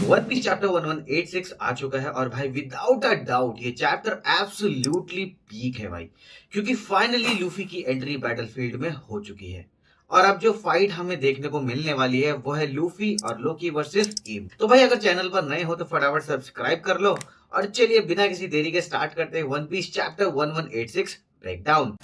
One piece chapter 1186 आ चुका है और भाई विदाउट अ डाउट ये चैप्टर एब्सोल्युटली पीक है भाई, क्योंकि फाइनली लूफी की एंट्री बैटलफील्ड में हो चुकी है। और अब जो फाइट हमें देखने को मिलने वाली है वो है लूफी और लोकी वर्सेस ईम। तो भाई अगर चैनल पर नए हो तो फटाफट सब्सक्राइब कर लो और चलिए बिना किसी देरी के स्टार्ट करते हैं one piece chapter 1186 breakdown.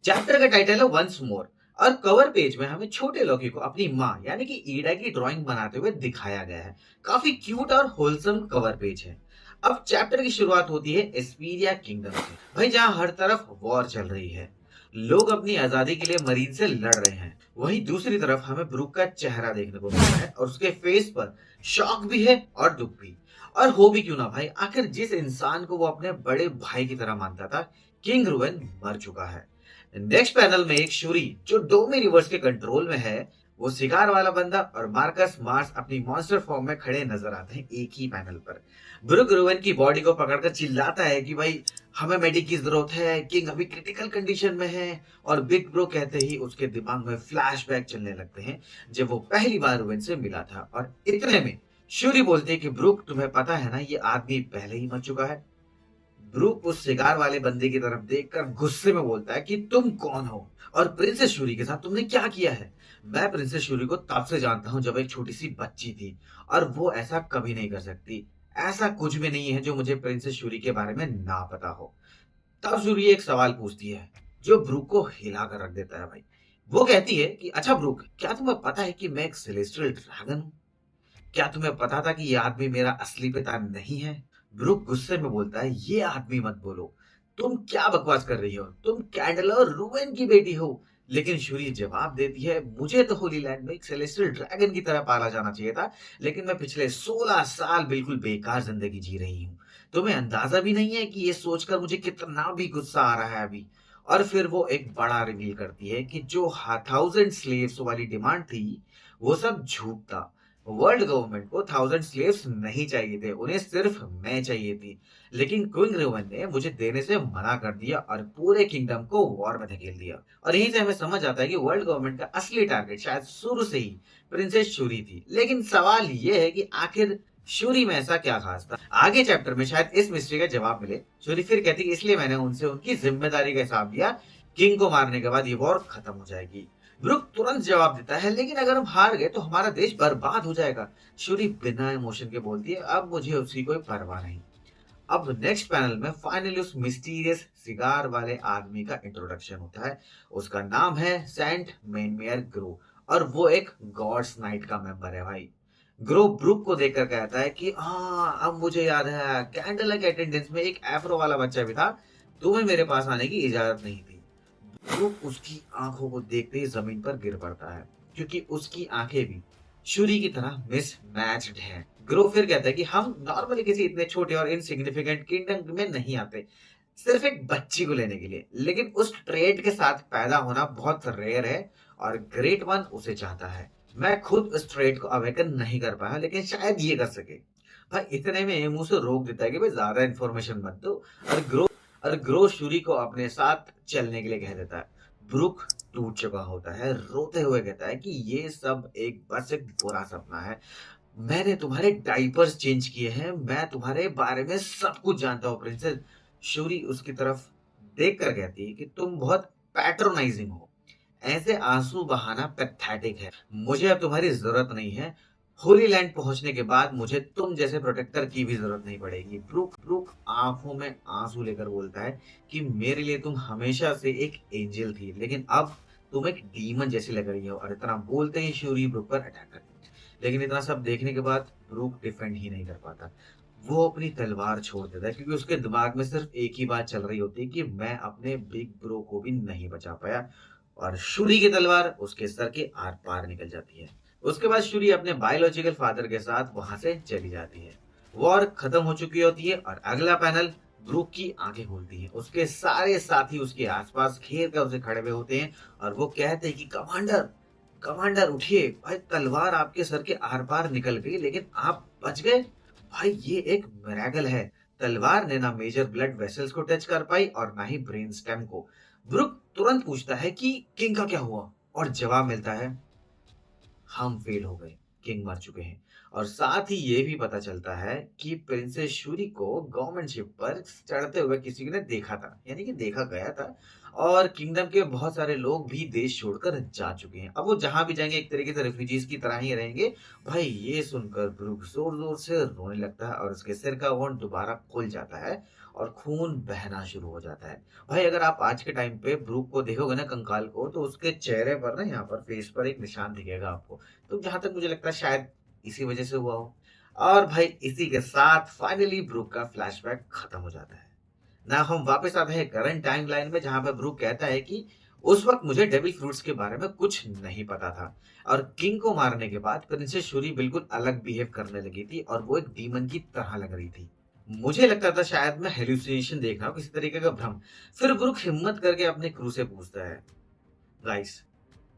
Chapter का टाइटल है वंस मोर और कवर पेज में हमें छोटे लॉकी को अपनी माँ यानी कि ईडा की ड्राइंग बनाते हुए दिखाया गया है। काफी क्यूट और होलसम कवर पेज है। अब चैप्टर की शुरुआत होती है एस्पीरिया किंगडम से, भाई जहाँ हर तरफ वॉर चल रही है। लोग अपनी आजादी के लिए मरीन से लड़ रहे हैं। वहीं दूसरी तरफ हमें ब्रूक का चेहरा देखने को मिलता है और उसके फेस पर शॉक भी है और दुख भी। और हो भी क्यों ना भाई, आखिर जिस इंसान को वो अपने बड़े भाई की तरह मानता था, किंग रुवेन मर चुका है। नेक्स्ट पैनल में एक शूरी जो डोमी रिवर्स के कंट्रोल में है, वो शिकार वाला बंदा और मार्कस मार्स अपनी मॉन्स्टर फॉर्म में खड़े नजर आते हैं एक ही पैनल पर। ब्रूक रुवेन की बॉडी को पकड़कर चिल्लाता है कि भाई हमें मेडिक की जरूरत है, किंग अभी क्रिटिकल कंडीशन में है। और बिग ब्रो कहते ही उसके दिमाग में फ्लैशबैक चलने लगते हैं जब वो पहली बार रुवेन से मिला था। और इतने में शूरी बोलते हैं कि ब्रूक तुम्हें पता है ना ये आदमी पहले ही मर चुका है। ब्रूक उस शिकार वाले बंदे की तरफ देखकर गुस्से में बोलता है कि तुम कौन हो और प्रिंसेस शूरी के साथ तुमने क्या किया है। मैं प्रिंसेस शूरी को तब से जानता हूं जब एक छोटी सी बच्ची थी और वो ऐसा कभी नहीं कर सकती। ऐसा कुछ भी नहीं है जो मुझे प्रिंसेस शूरी के बारे में ना पता हो। तब शूरी एक सवाल पूछती है जो ब्रूक को हिला कर रख देता है भाई। वो कहती है कि अच्छा ब्रूक, क्या तुम्हें पता है कि मैं एक सेलेस्टियल ड्रैगन हूँ? क्या तुम्हें पता था कि ये आदमी मेरा असली पिता नहीं है? ब्रूक गुस्से में बोलता है ये आदमी मत बोलो, तुम क्या बकवास कर रही हो, तुम कैंडल और रूवेन की बेटी हो। लेकिन शूरी जवाब देती है मुझे तो होली लैंड में एक सेलेस्टियल ड्रैगन की तरह पाला जाना चाहिए था, लेकिन मैं पिछले 16 साल बिल्कुल बेकार जिंदगी जी रही हूँ। तुम्हें अंदाजा भी नहीं है कि ये सोचकर मुझे कितना भी गुस्सा आ रहा है अभी। और फिर वो एक बड़ा रिवील करती है कि जो 1000 स्लेव्स वाली डिमांड थी वो सब झूठ था। वर्ल्ड गवर्नमेंट को 1000 स्लेव्स नहीं चाहिए थे, उन्हें सिर्फ मैं चाहिए थी। लेकिन क्वीन रेवन ने मुझे देने से मना कर दिया और पूरे किंगडम को वॉर में धकेल दिया। और यहीं से हमें समझ आता है कि वर्ल्ड गवर्नमेंट का असली टारगेट शायद शुरू से ही प्रिंसेस शूरी थी। लेकिन सवाल ये है कि आखिर शूरी में ऐसा क्या खास था? आगे चैप्टर में शायद इस मिस्ट्री का जवाब मिले। शूरी फिर कहती है इसलिए मैंने उनसे उनकी जिम्मेदारी का हिसाब लिया, किंग को मारने के बाद ये वॉर खत्म हो जाएगी। ब्रूक तुरंत जवाब देता है लेकिन अगर हम हार गए तो हमारा देश बर्बाद हो जाएगा। शूरी बिना इमोशन के बोलती है अब मुझे उसकी कोई परवाह नहीं। अब नेक्स्ट पैनल में फाइनली उस मिस्टीरियस सिगार वाले आदमी का इंट्रोडक्शन होता है। उसका नाम है सेंट मेनमेयर ग्रो और वो एक गॉड्स नाइट का मेंबर है भाई। ग्रो ब्रूक को देखकर कहता है कि हाँ अब मुझे याद है, कैंडल के अटेंडेंस में एक एफ्रो वाला बच्चा भी था, तुम्हें मेरे पास आने की इजाजत नहीं थी। ब्रूक उसकी आंखों को देखते ही जमीन पर गिर पड़ता है, क्योंकि उसकी आंखें भी शूरी की तरह मिसमैच्ड हैं। ग्रो फिर कहता है कि हम नॉर्मली किसी इतने छोटे और इनसिग्निफिकेंट किंगडम में नहीं आते सिर्फ एक बच्ची को लेने के लिए, लेकिन उस ट्रेड के साथ पैदा होना बहुत रेयर है और ग्रेट वन उसे चाहता है। मैं खुद उस ट्रेड को अवेकन नहीं कर पाया, लेकिन शायद ये कर सके। भाई इतने में मुंह से रोक देता है कि भाई ज्यादा इन्फॉर्मेशन मत दो। और ग्रो शूरी को अपने साथ चलने के लिए कह देता है। ब्रूक टूट चुका होता है, रोते हुए कहता है कि ये सब एक बस एक बुरा सपना है। मैंने तुम्हारे डाइपर्स चेंज किए हैं, मैं तुम्हारे बारे में सब कुछ जानता हूँ प्रिंसेस। शूरी उसकी तरफ देखकर कहती है कि तुम बहुत पैट्रोनाइजिंग हो, ऐसे आंसू बहाना पैथेटिक है। मुझे अब तुम्हारी जरूरत नहीं है। होली लैंड पहुंचने के बाद मुझे तुम जैसे प्रोटेक्टर की भी जरूरत नहीं पड़ेगी। ब्रूक ब्रूक आंखों में आंसू लेकर बोलता है कि मेरे लिए तुम हमेशा से एक एंजल थी, लेकिन अब तुम एक डीमन जैसी लग रही हो। और इतना बोलते ही शूरी ब्रूक पर अटैक करती है। लेकिन इतना सब देखने के बाद ब्रूक डिफेंड ही नहीं कर पाता। वो अपनी तलवार छोड़ देता है, क्योंकि उसके दिमाग में सिर्फ एक ही बात चल रही होती है कि मैं अपने बिग ब्रो को भी नहीं बचा पाया। और शूरी की तलवार उसके सर के आर पार निकल जाती है। उसके बाद शूरी अपने बायोलॉजिकल फादर के साथ वहां से चली जाती है। वॉर खत्म हो चुकी होती है और अगला पैनल ब्रूक की आंखें खुलती है। उसके सारे साथी उसके आसपास घेर कर उसे खड़े हुए होते हैं और वो कहते हैं कि कमांडर कमांडर उठिए, भाई तलवार आपके सर के आर पार निकल गई लेकिन आप बच गए। भाई ये एक मिरेकल है। तलवार ने ना मेजर ब्लड वेसल्स को टच कर पाई और ना ही ब्रेन स्टेम को। ब्रूक तुरंत पूछता है कि किंग का क्या हुआ और जवाब मिलता है हम फेल हो गए, किंग मर चुके हैं। और साथ ही ये भी पता चलता है कि प्रिंसेस शूरी को गवर्नमेंट शिप पर चढ़ते हुए किसी ने देखा था, यानी कि देखा गया था। और किंगडम के बहुत सारे लोग भी देश छोड़कर जा चुके हैं। अब वो जहां भी जाएंगे एक तरीके से रेफ्यूजीज की तरह ही रहेंगे। भाई ये सुनकर ब्रूक जोर जोर से रोने लगता है और उसके सिर का वॉन्ड दोबारा खुल जाता है और खून बहना शुरू हो जाता है। भाई अगर आप आज के टाइम पे ब्रूक को देखोगे ना, कंकाल को, तो उसके चेहरे पर ना, यहाँ पर फेस पर एक निशान दिखेगा आपको। तो जहां तक मुझे लगता है शायद इसी वजह से हुआ हो। और भाई इसी के साथ फाइनली ब्रूक का फ्लैशबैक खत्म हो जाता है। ना हम वापस आते हैं करंट टाइमलाइन में, जहां पर ब्रूक कहता है कि उस वक्त मुझे डेविल फ्रूट्स के बारे में कुछ नहीं पता था। और किंग को मारने के बाद प्रिंसेस शूरी बिल्कुल अलग बिहेव करने लगी थी और वो एक डीमन की तरह लग रही थी। मुझे लगता था शायद मैं हेलुसिनेशन देख रहा हूँ, किसी तरीके का भ्रम। फिर ब्रूक हिम्मत करके अपने क्रू से पूछता है, गाइस,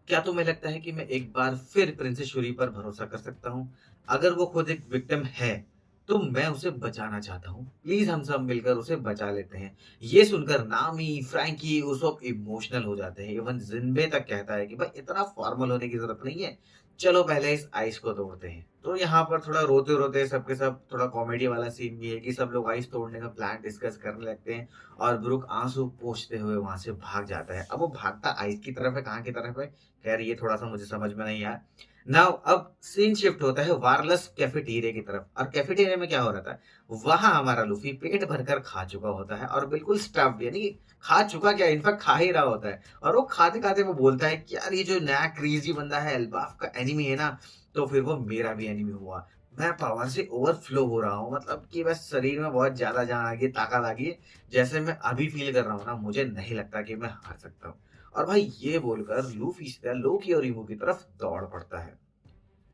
क्या तुम्हें लगता है कि मैं एक बार फिर प्रिंसेस शूरी पर भरोसा कर सकता हूँ? अगर वो खुद एक विक्टिम है तो मैं उसे बचाना चाहता हूँ। प्लीज हम सब मिलकर उसे बचा लेते हैं। ये सुनकर नामी, फ्रैंकी उस वक्त इमोशनल हो जाते हैं। इवन जिन्बे तक कहता है कि भाई इतना फॉर्मल होने की जरूरत नहीं है, चलो पहले इस आइस को तोड़ते हैं। तो यहाँ पर थोड़ा रोते रोते सबके सब थोड़ा कॉमेडी वाला सीन भी है कि सब लोग आइस तोड़ने का प्लान डिस्कस करने लगते हैं। और ब्रुक आंसू पोंछते हुए वहां से भाग जाता है। अब वो भागता आइस की तरफ है, कहाँ की तरफ है, खैर ये थोड़ा सा मुझे समझ में नहीं आया। नाउ अब सीन शिफ्ट होता है वारलस कैफेटेरिया की तरफ। और कैफेटेरिया में क्या हो रहा था, वहां हमारा लूफी पेट भरकर खा चुका होता है और बिल्कुल स्टफ्ड, यानी कि खा चुका क्या, इनफैक्ट खा ही रहा होता है। और वो खाते खाते वो बोलता है कि यार ये जो नया क्रेजी बंदा है, एल्बाफ का एनिमी है ना, तो फिर वो मेरा भी एनिमी हुआ। मैं पावर से ओवरफ्लो हो रहा हूँ, मतलब कि बस शरीर में बहुत ज्यादा जान आ गई, ताकत आ गई है। जैसे मैं अभी फील कर रहा हूँ ना, मुझे नहीं लगता कि मैं हार सकता हूँ। और भाई ये बोलकर लूफी सीधा लोकी और ईमो की तरफ दौड़ पड़ता है।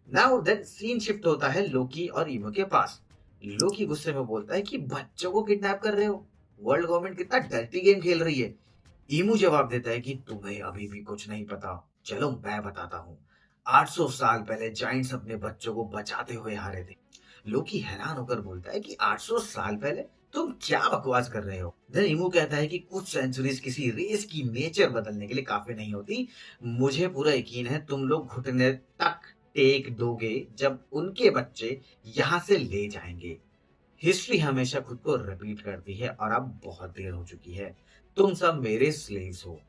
नाउ देन सीन शिफ्ट होता है लोकी और ईमो के पास। लोकी गुस्से में बोलता है कि बच्चों को किडनैप कर रहे हो, वर्ल्ड गवर्नमेंट कितना डर्टी गेम खेल रही है। ईमू जवाब देता है कि तुम्हें अभी भी कुछ नहीं पता, चलो मैं बताता हूँ। 800 साल पहले जाइंट्स अपने बच्चों को बचाते हुए हारे थे। लोकी हैरान होकर बोलता है कि 800 साल पहले, तुम क्या बकवास कर रहे हो। देन इमू कहता है कि कुछ सेंचुरीज किसी रेस की नेचर बदलने के लिए काफी नहीं होती। मुझे पूरा यकीन है तुम लोग घुटने तक टेक दोगे जब उनके बच्चे यहाँ से ले जाएंगे। हिस्ट्री हमेशा खुद को रिपीट करती है और अब बहुत देर हो चुकी है। तुम सब मेरे स्लेव्स हो।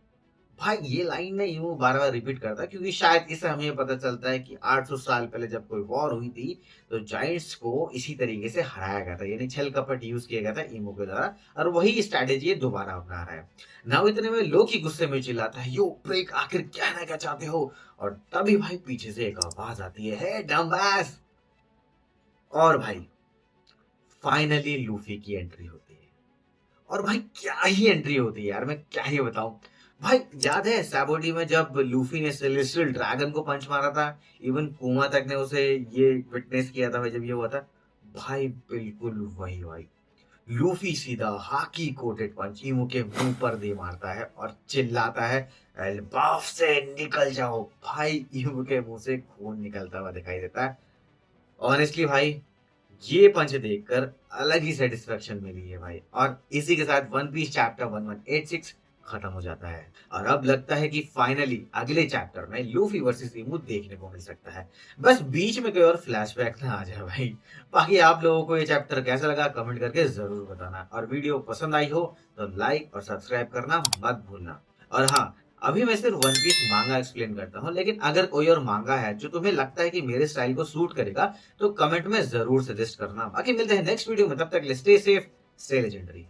भाई ये लाइन ना यूं बार बार रिपीट करता है क्योंकि शायद इससे हमें ये पता चलता है कि 800 साल पहले जब कोई वॉर हुई थी तो जाइंट्स को इसी तरीके से हराया गया था, यानी छल कपट यूज किया गया था ईमो के द्वारा। और वही स्ट्रैटेजी ये दोबारा अपना रहा है। नाउ इतने में लोकी गुस्से में चिल्लाता है, यो ब्रेक, आखिर कहना क्या चाहते हो। और तभी भाई पीछे से एक आवाज आती है, हे डम्बास। और भाई फाइनली लूफी की एंट्री होती है। और भाई क्या ही एंट्री होती है यार, मैं क्या ही बताऊं। भाई याद है सैबोडी में जब लूफी ने सेलेस्टियल ड्रैगन को पंच मारा था, इवन कुमा तक ने उसे ये विटनेस किया था भाई जब ये हुआ था। भाई बिल्कुल वही भाई। लूफी सीधा हाकी कोटेड पंच ईमो के मुंह पर दे मारता है और चिल्लाता है, एल्बाफ से निकल जाओ। भाई ईमो के मुंह से खून निकलता हुआ दिखाई देता है। ऑनेस्टली भाई ये पंच देखकर अलग ही सेटिस्फेक्शन मिली है भाई। और इसी के साथ वन पीस चैप्टर 1186 खत्म हो जाता है। और अब लगता है कि फाइनली अगले चैप्टर में लूफी वर्सेस इमू देखने को मिल सकता है। बस बीच में कोई और फ्लैशबैक ना आ जाए भाई। बाकी आप लोगों को ये चैप्टर कैसा लगा कमेंट करके जरूर बताना। और वीडियो पसंद आई हो तो लाइक और सब्सक्राइब करना मत भूलना। और हाँ, अभी मैं सिर्फ वन पीस मांगा एक्सप्लेन करता हूँ, लेकिन अगर कोई और मांगा है जो तुम्हें लगता है कि मेरे स्टाइल को सूट करेगा तो कमेंट में जरूर सजेस्ट करना। बाकी मिलते हैं नेक्स्ट वीडियो में, तब तक स्टे सेफ, स्टे लेजेंडरी।